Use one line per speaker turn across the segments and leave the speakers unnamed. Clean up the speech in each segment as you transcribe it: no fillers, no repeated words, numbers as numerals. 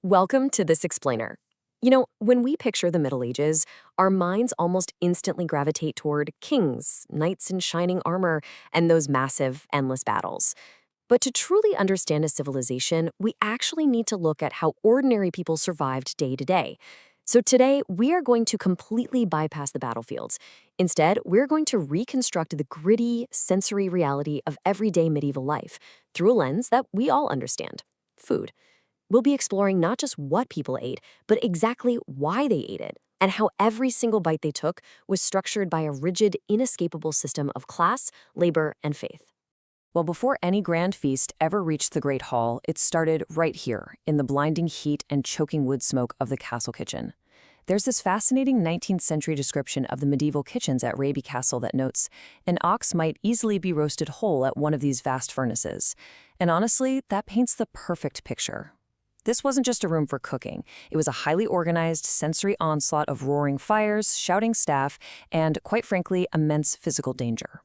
Welcome to This Explainer. When we picture the Middle Ages, our minds almost instantly gravitate toward kings, knights in shining armor, and those massive, endless battles. But to truly understand a civilization, we actually need to look at how ordinary people survived day to day. So today, we are going to completely bypass the battlefields. Instead, we're going to reconstruct the gritty, sensory reality of everyday medieval life through a lens that we all understand: food. We'll be exploring not just what people ate, but exactly why they ate it, and how every single bite they took was structured by a rigid, inescapable system of class, labor, and faith.
Well, before any grand feast ever reached the Great Hall, it started right here, in the blinding heat and choking wood smoke of the castle kitchen. There's this fascinating 19th century description of the medieval kitchens at Raby Castle that notes, an ox might easily be roasted whole at one of these vast furnaces. And honestly, that paints the perfect picture. This wasn't just a room for cooking. It was a highly organized, sensory onslaught of roaring fires, shouting staff, and, quite frankly, immense physical danger.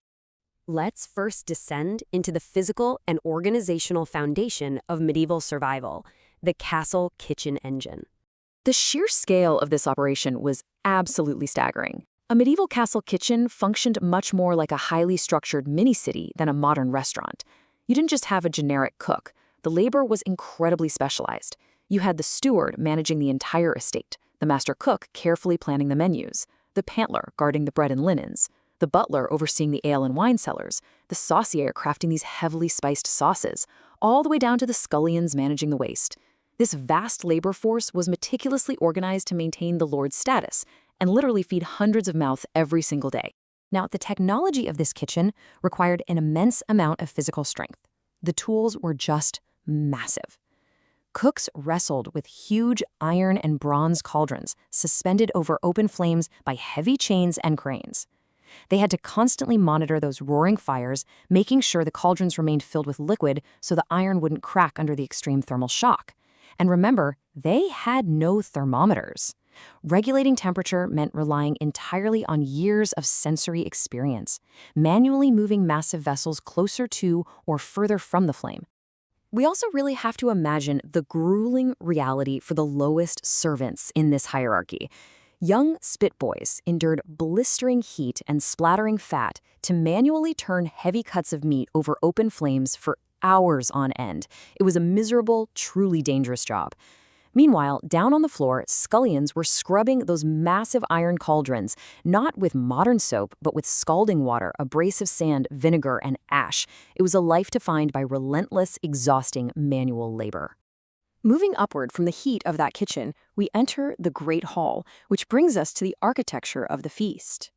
Let's first descend into the physical and organizational foundation of medieval survival, the castle kitchen engine.
The sheer scale of this operation was absolutely staggering. A medieval castle kitchen functioned much more like a highly structured mini-city than a modern restaurant. You didn't just have a generic cook. The labor was incredibly specialized. You had the steward managing the entire estate, the master cook carefully planning the menus, the pantler guarding the bread and linens, the butler overseeing the ale and wine cellars, the saucier crafting these heavily spiced sauces, all the way down to the scullions managing the waste. This vast labor force was meticulously organized to maintain the lord's status and literally feed hundreds of mouths every single day. Now, the technology of this kitchen required an immense amount of physical strength. The tools were just massive. Cooks wrestled with huge iron and bronze cauldrons suspended over open flames by heavy chains and cranes. They had to constantly monitor those roaring fires, making sure the cauldrons remained filled with liquid so the iron wouldn't crack under the extreme thermal shock. And remember, they had no thermometers. Regulating temperature meant relying entirely on years of sensory experience, manually moving massive vessels closer to or further from the flame. We also really have to imagine the grueling reality for the lowest servants in this hierarchy. Young spit boys endured blistering heat and splattering fat to manually turn heavy cuts of meat over open flames for hours on end. It was a miserable, truly dangerous job. Meanwhile, down on the floor, scullions were scrubbing those massive iron cauldrons, not with modern soap, but with scalding water, abrasive sand, vinegar, and ash. It was a life defined by relentless, exhausting manual labor. Moving upward from the heat of that kitchen, we enter the Great Hall, which brings us to the architecture of the feast.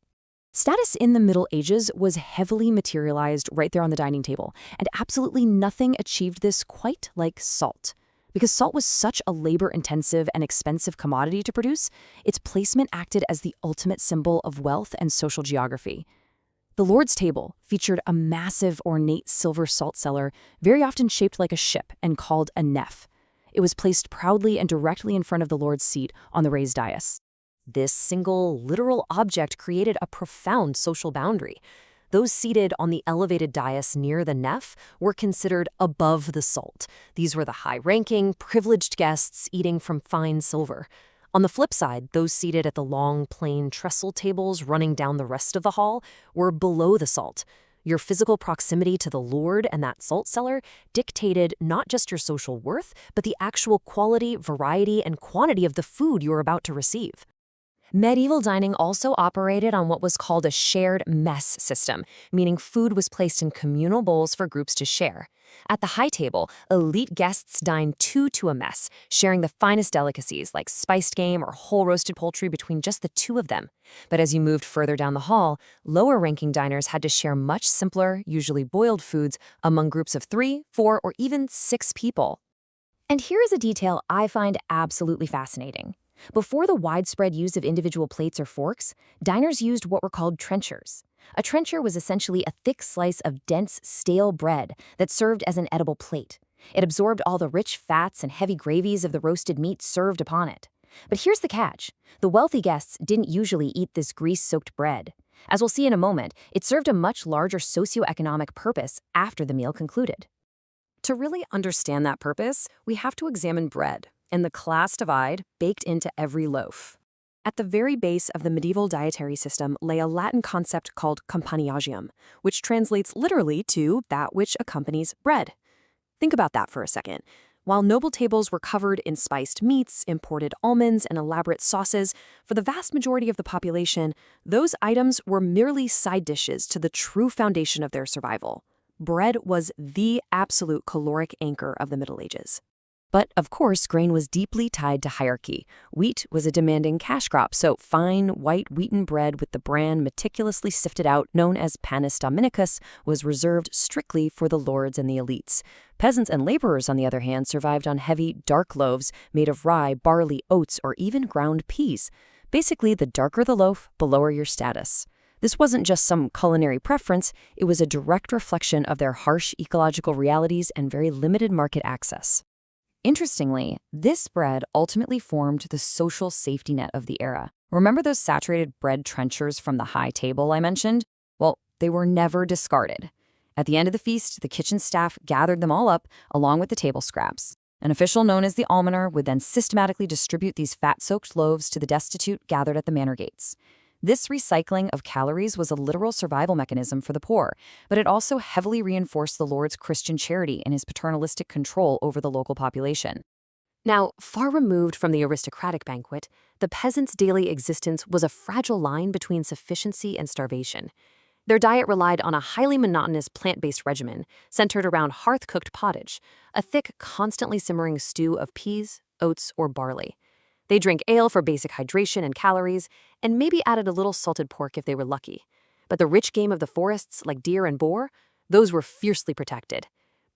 Status in the Middle Ages was heavily materialized right there on the dining table, and absolutely nothing achieved this quite like salt. Because salt was such a labor-intensive and expensive commodity to produce, its placement acted as the ultimate symbol of wealth and social geography. The Lord's table featured a massive, ornate silver salt cellar, very often shaped like a ship and called a nef. It was placed proudly and directly in front of the Lord's seat on the raised dais. This single, literal object created a profound social boundary. Those seated on the elevated dais near the nef were considered above the salt. These were the high-ranking, privileged guests eating from fine silver. On the flip side, those seated at the long, plain trestle tables running down the rest of the hall were below the salt. Your physical proximity to the Lord and that salt cellar dictated not just your social worth, but the actual quality, variety, and quantity of the food you were about to receive. Medieval dining also operated on what was called a shared mess system, meaning food was placed in communal bowls for groups to share. At the high table, elite guests dined two to a mess, sharing the finest delicacies like spiced game or whole roasted poultry between just the two of them. But as you moved further down the hall, lower-ranking diners had to share much simpler, usually boiled foods among groups of 3, 4, or even 6 people. And here is a detail I find absolutely fascinating. Before the widespread use of individual plates or forks, diners used what were called trenchers. A trencher was essentially a thick slice of dense, stale bread that served as an edible plate. It absorbed all the rich fats and heavy gravies of the roasted meat served upon it. But here's the catch. The wealthy guests didn't usually eat this grease-soaked bread. As we'll see in a moment, it served a much larger socioeconomic purpose after the meal concluded. To really understand that purpose, we have to examine bread.
and the class divide baked into every loaf. At the very base of the medieval dietary system lay a Latin concept called companiagium, which translates literally to that which accompanies bread. Think about that for a second. While noble tables were covered in spiced meats, imported almonds, and elaborate sauces, for the vast majority of the population, those items were merely side dishes to the true foundation of their survival. Bread was the absolute caloric anchor of the Middle Ages. But, of course, grain was deeply tied to hierarchy. Wheat was a demanding cash crop, so fine, white wheaten bread with the bran meticulously sifted out, known as panis dominicus, was reserved strictly for the lords and the elites. Peasants and laborers, on the other hand, survived on heavy, dark loaves made of rye, barley, oats, or even ground peas. Basically, the darker the loaf, the lower your status. This wasn't just some culinary preference, it was a direct reflection of their harsh ecological realities and very limited market access. Interestingly, this bread ultimately formed the social safety net of the era. Remember those saturated bread trenchers from the high table I mentioned? Well, they were never discarded. At the end of the feast, the kitchen staff gathered them all up, along with the table scraps. An official known as the almoner would then systematically distribute these fat-soaked loaves to the destitute gathered at the manor gates. This recycling of calories was a literal survival mechanism for the poor, but it also heavily reinforced the Lord's Christian charity and his paternalistic control over the local population.
Now, far removed from the aristocratic banquet, the peasants' daily existence was a fragile line between sufficiency and starvation. Their diet relied on a highly monotonous plant-based regimen centered around hearth-cooked pottage, a thick, constantly simmering stew of peas, oats, or barley. They drank ale for basic hydration and calories, and maybe added a little salted pork if they were lucky. But the rich game of the forests, like deer and boar, those were fiercely protected.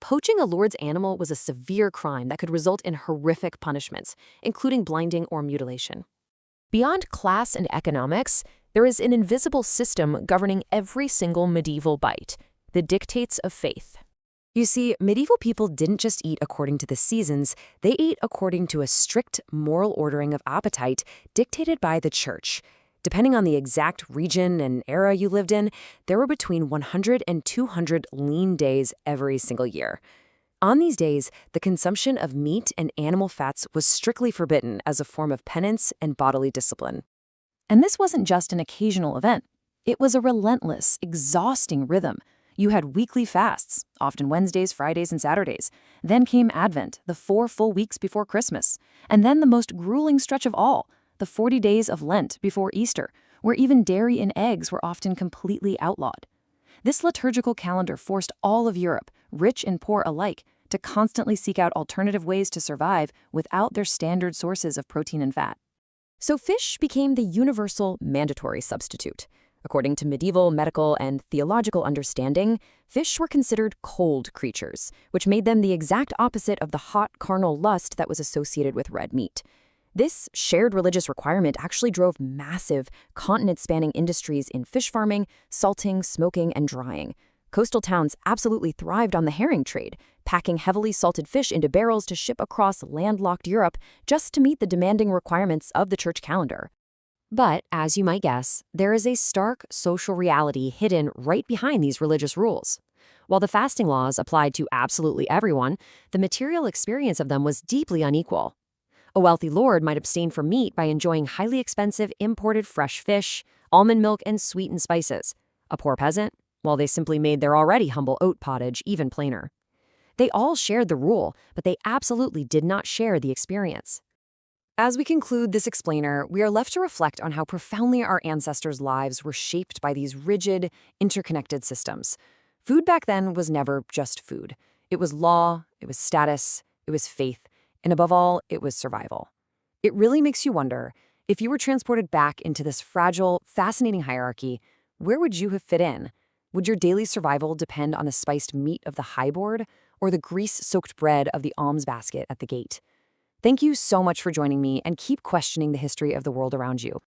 Poaching a lord's animal was a severe crime that could result in horrific punishments, including blinding or mutilation.
Beyond class and economics, there is an invisible system governing every single medieval bite, the dictates of faith.
You see, medieval people didn't just eat according to the seasons, they ate according to a strict moral ordering of appetite dictated by the church. Depending on the exact region and era you lived in, there were between 100 and 200 lean days every single year. On these days, the consumption of meat and animal fats was strictly forbidden as a form of penance and bodily discipline.
And this wasn't just an occasional event. It was a relentless, exhausting rhythm. You had weekly fasts, often Wednesdays, Fridays, and Saturdays. Then came Advent, the 4 full weeks before Christmas. And then the most grueling stretch of all, the 40 days of Lent before Easter, where even dairy and eggs were often completely outlawed. This liturgical calendar forced all of Europe, rich and poor alike, to constantly seek out alternative ways to survive without their standard sources of protein and fat. So fish became the universal, mandatory substitute. According to medieval medical and theological understanding, fish were considered cold creatures, which made them the exact opposite of the hot carnal lust that was associated with red meat. This shared religious requirement actually drove massive, continent-spanning industries in fish farming, salting, smoking, and drying. Coastal towns absolutely thrived on the herring trade, packing heavily salted fish into barrels to ship across landlocked Europe just to meet the demanding requirements of the church calendar. But, as you might guess, there is a stark social reality hidden right behind these religious rules. While the fasting laws applied to absolutely everyone, the material experience of them was deeply unequal. A wealthy lord might abstain from meat by enjoying highly expensive imported fresh fish, almond milk, and sweetened spices. A poor peasant, well, they simply made their already humble oat pottage even plainer. They all shared the rule, but they absolutely did not share the experience. As we conclude this explainer, we are left to reflect on how profoundly our ancestors' lives were shaped by these rigid, interconnected systems. Food back then was never just food. It was law, it was status, it was faith, and above all, it was survival. It really makes you wonder, if you were transported back into this fragile, fascinating hierarchy, where would you have fit in? Would your daily survival depend on the spiced meat of the high board or the grease-soaked bread of the alms basket at the gate? Thank you so much for joining me, and keep questioning the history of the world around you.